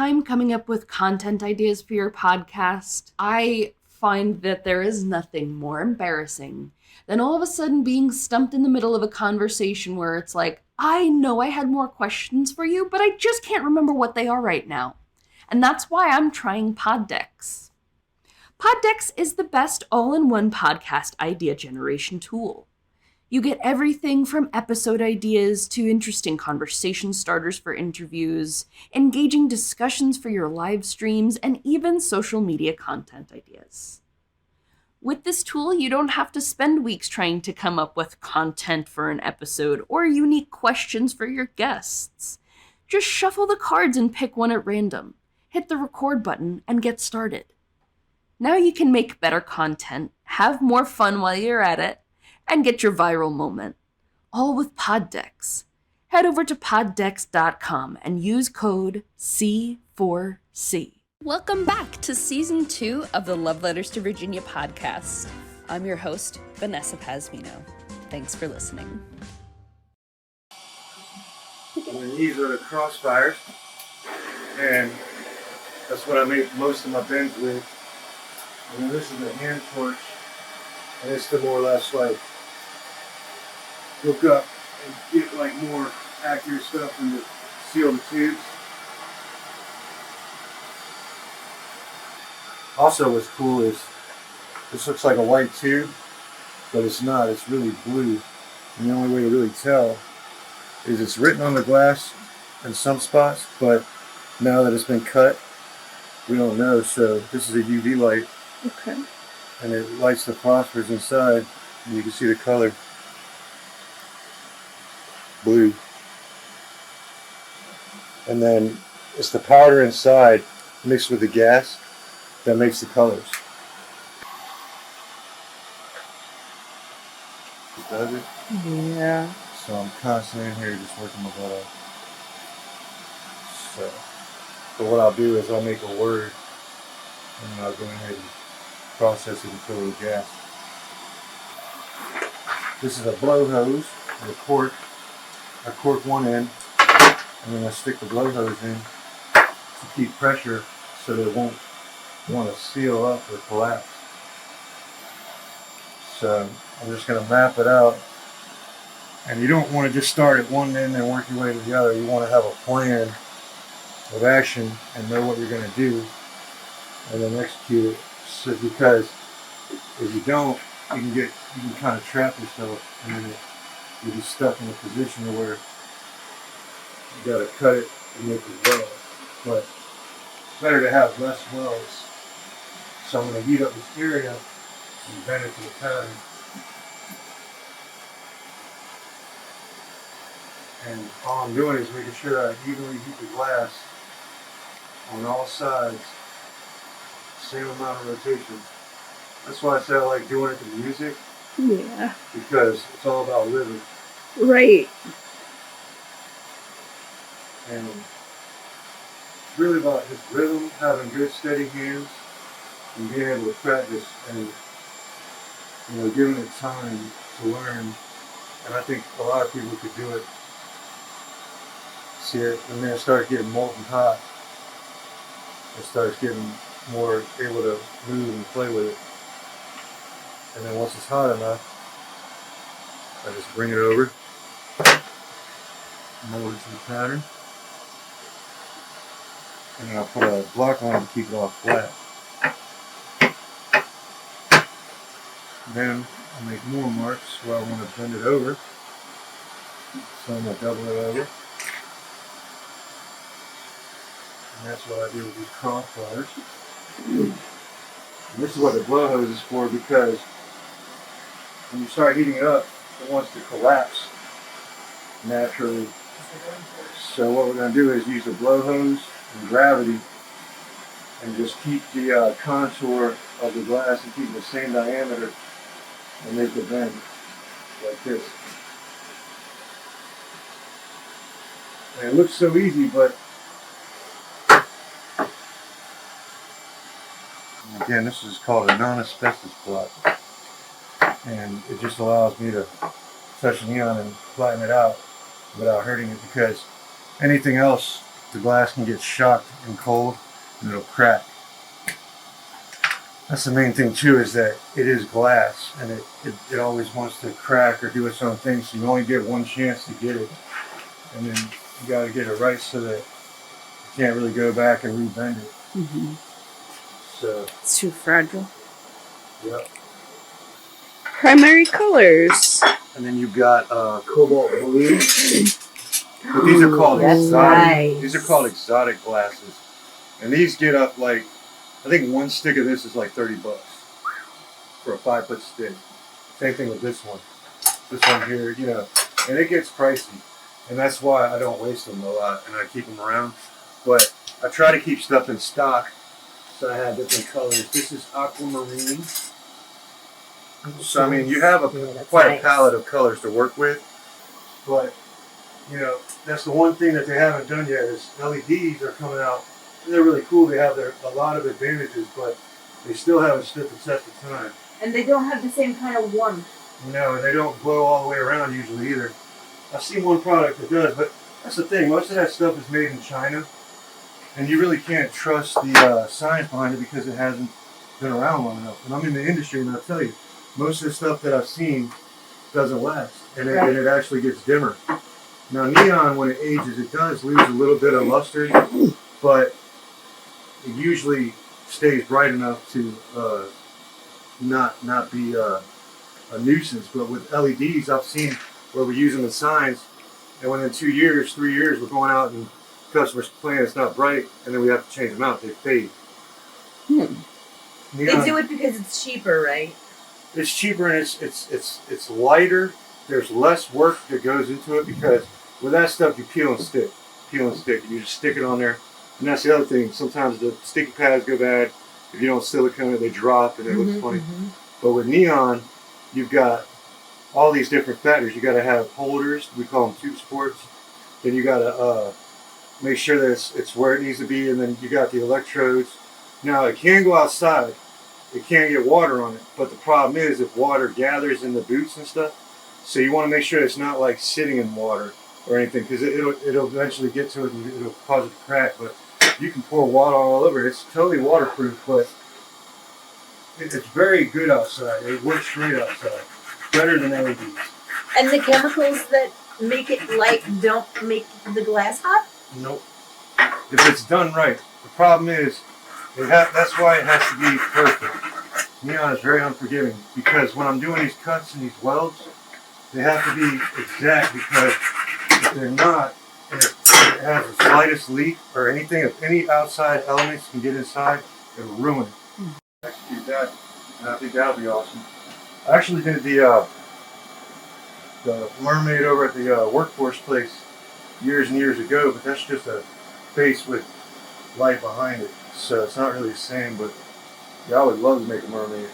time coming up with content ideas for your podcast, I find that there is nothing more embarrassing than all of a sudden being stumped in the middle of a conversation where it's like, I know I had more questions for you, but I just can't remember what they are right now. And that's why I'm trying Poddex. Poddex is the best all-in-one podcast idea generation tool. You get everything from episode ideas to interesting conversation starters for interviews, engaging discussions for your live streams, and even social media content ideas. With this tool, you don't have to spend weeks trying to come up with content for an episode or unique questions for your guests. Just shuffle the cards and pick one at random, hit the record button, and get started. Now you can make better content, have more fun while you're at it, and get your viral moment, all with Poddex. Head over to poddex.com and use code C4C. Welcome back to Season 2 of the Love Letters to Virginia podcast. I'm your host, Vanessa Pasmino. Thanks for listening. And these are the crossfires, and that's what I make most of my bends with. And then this is the hand torch, and it's to more or less like look up and get like more accurate stuff and to seal the tubes. Also, what's cool is this looks like a white tube, but it's not. It's really blue, and the only way to really tell is it's written on the glass in some spots, but now that it's been cut, we don't know. So this is a UV light. Okay. And it lights the phosphors inside, and you can see the color. Blue. And then it's the powder inside mixed with the gas that makes the colors. Does it? Yeah. So I'm constantly in here just working my butt off. So, but what I'll do is I'll make a word, and then I'll go ahead and process it and fill it with gas. This is a blow hose and a cork. I cork one end, and then I stick the blow hose in to keep pressure so that it won't want to seal up or collapse. So I'm just going to map it out. And you don't want to just start at one end and work your way to the other. You want to have a plan of action and know what you're going to do and then execute it. So because if you don't, you can kind of trap yourself, and then you'll be stuck in a position where you got to cut it and make it well. But it's better to have less wells. So I'm going to heat up this area and bend it to the pattern. And all I'm doing is making sure I evenly heat the glass on all sides, same amount of rotation. That's why I say I like doing it to music. Yeah. Because it's all about rhythm. Right. And it's really about just rhythm, having good steady hands, and being able to practice and giving it time to learn. And I think a lot of people could do it. See it, and then it starts getting molten hot. It starts getting more able to move and play with it. And then once it's hot enough, I just bring it over, mold it to the pattern, and then I'll put a block on it to keep it off flat. Then I'll make more marks where I want to bend it over. So I'm going to double it over. And that's what I do with these crossbars. And this is what the blow hose is for, because when you start heating it up, it wants to collapse naturally. So what we're going to do is use the blow hose and gravity and just keep the contour of the glass and keep the same diameter and make it bend like this. And it looks so easy, but again, this is called a non-asbestos block, and it just allows me to touch the neon and flatten it out without hurting it, because anything else the glass can get shocked and cold and it'll crack. That's the main thing too, is that it is glass and it always wants to crack or do its own thing, so you only get one chance to get it, and then you got to get it right so that you can't really go back and rebend it. Mm-hmm. So It's too fragile. yep. Primary colors. And then you've got cobalt blue. But these are called That's exotic. nice. These are called exotic glasses, and these get up like, I think one stick of this is like $30 for a 5-foot stick. Same thing with this one. This one here, you know, and it gets pricey, and that's why I don't waste them a lot and I keep them around. But I try to keep stuff in stock, so I have different colors. This is aquamarine. So I mean, you have quite a palette of colors to work with, but you know, that's the one thing that they haven't done yet is LEDs are coming out. They're really cool. They have a lot of advantages, but they still haven't stood the test of time. And they don't have the same kind of warmth. No, and they don't glow all the way around usually either. I've seen one product that does, but that's the thing. Most of that stuff is made in China, and you really can't trust the science behind it because it hasn't been around long enough. And I'm in the industry, and I'll tell you, most of the stuff that I've seen doesn't last, and it actually gets dimmer. Now, neon, when it ages, it does lose a little bit of luster, but it usually stays bright enough to not be a nuisance. But with LEDs, I've seen where we use them in signs, and within 2 years, 3 years, we're going out and customers complain it's not bright, and then we have to change them out. They fade. Hmm. They do it because it's cheaper, right? It's cheaper and it's lighter. There's less work that goes into it because with that stuff you peel and stick. You just stick it on there. And that's the other thing. Sometimes the sticky pads go bad. If you don't silicone it, they drop and it looks funny. But with neon, you've got all these different factors. You got to have holders. We call them tube supports. Then you got to make sure that it's where it needs to be. And then you got the electrodes. Now it can go outside. It can get water on it. But the problem is if water gathers in the boots and stuff. So you want to make sure it's not like sitting in water or anything, because it'll eventually get to it and it'll cause it to crack. But you can pour water all over it. It's totally waterproof, but it's very good outside. It works great outside. Better than LEDs. And the chemicals that make it light don't make the glass hot? Nope. If it's done right. The problem is, that's why it has to be perfect. Neon is very unforgiving because when I'm doing these cuts and these welds, they have to be exact, because if they're not, and it has the slightest leak or anything, if any outside elements can get inside, it'll ruin it. Execute that, and I think that'll be awesome. I actually did the mermaid over at the workforce place years and years ago, but that's just a face with light behind it, so it's not really the same. But yeah, I would love to make a mermaid.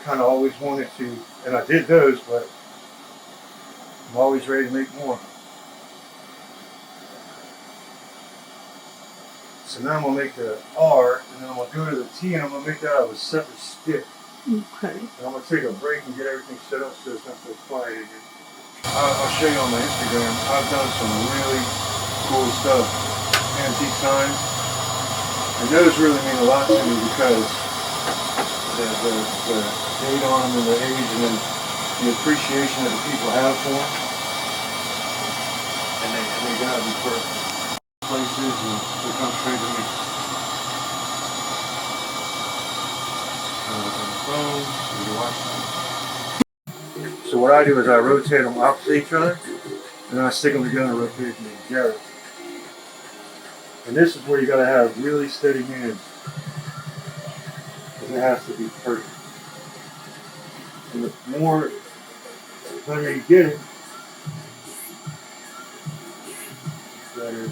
Kind of always wanted to, and I did those, but I'm always ready to make more. So now I'm going to make the R, and then I'm going to go to the T, and I'm going to make that out of a separate stick. Okay. And I'm going to take a break and get everything set up so it's not so quiet in here. I'll show you on my Instagram. I've done some really cool stuff. Antique signs. And those really mean a lot to me because the date on them and the age and then the appreciation that the people have for them. And they gotta be perfect. Places and they come straight to me. On the phone, you watch them. So what I do is I rotate them opposite each other, and then I stick them together and rotate them together. And this is where you gotta have really steady hands, because it has to be perfect. And the better you get it, the better it is.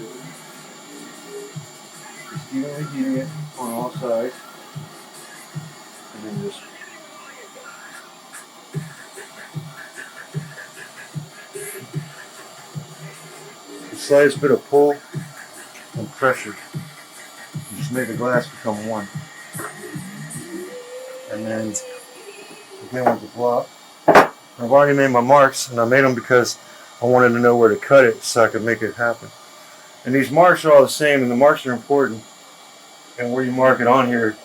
Just evenly heating it on all sides, and then just the slightest bit of pull and pressure. You just make the glass become one. And then again with the block. I've already made my marks, and I made them because I wanted to know where to cut it so I could make it happen. And these marks are all the same, and the marks are important, and where you mark it on here,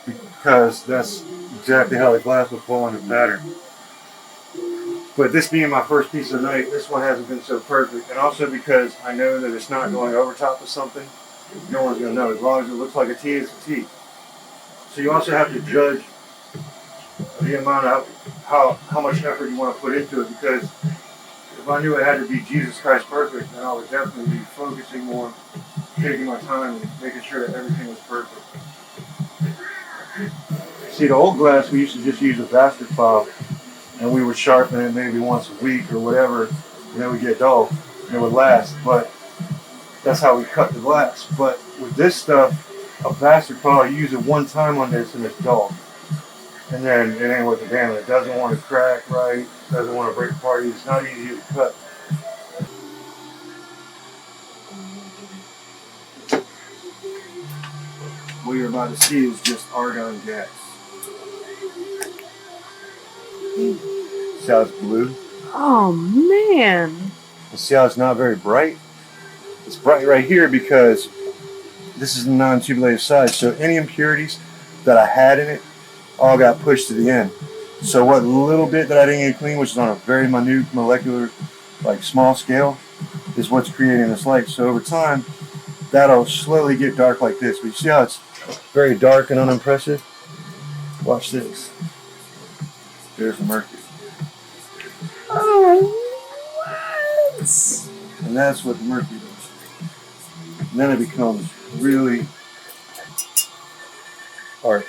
because that's exactly how the glass will fall in the pattern. But this being my first piece of night, this one hasn't been so perfect. And also because I know that it's not going over top of something, no one's going to know. As long as it looks like a T, it's a T. So you also have to judge the amount of how much effort you want to put into it, because if I knew it had to be Jesus Christ perfect, then I would definitely be focusing more, taking my time and making sure that everything was perfect. See, the old glass, we used to just use a bastard file, and we would sharpen it maybe once a week or whatever, and it would get dull, and it would last. But that's how we cut the glass. But with this stuff, a bastard file, you use it one time on this and it's dull. And then it ain't worth a damn. It doesn't want to crack right, doesn't want to break apart. It's not easy to cut. What you're about to see is just argon gas. See how it's blue? Oh man. And see how it's not very bright? It's bright right here because this is the non-tubulated side. So any impurities that I had in it all got pushed to the end. So what little bit that I didn't get clean, which is on a very minute molecular, like small scale, is what's creating this light. So over time, that'll slowly get dark like this. But you see how it's very dark and unimpressive? Watch this. There's the mercury. Oh, what? And that's what the mercury does. And then it becomes really hard.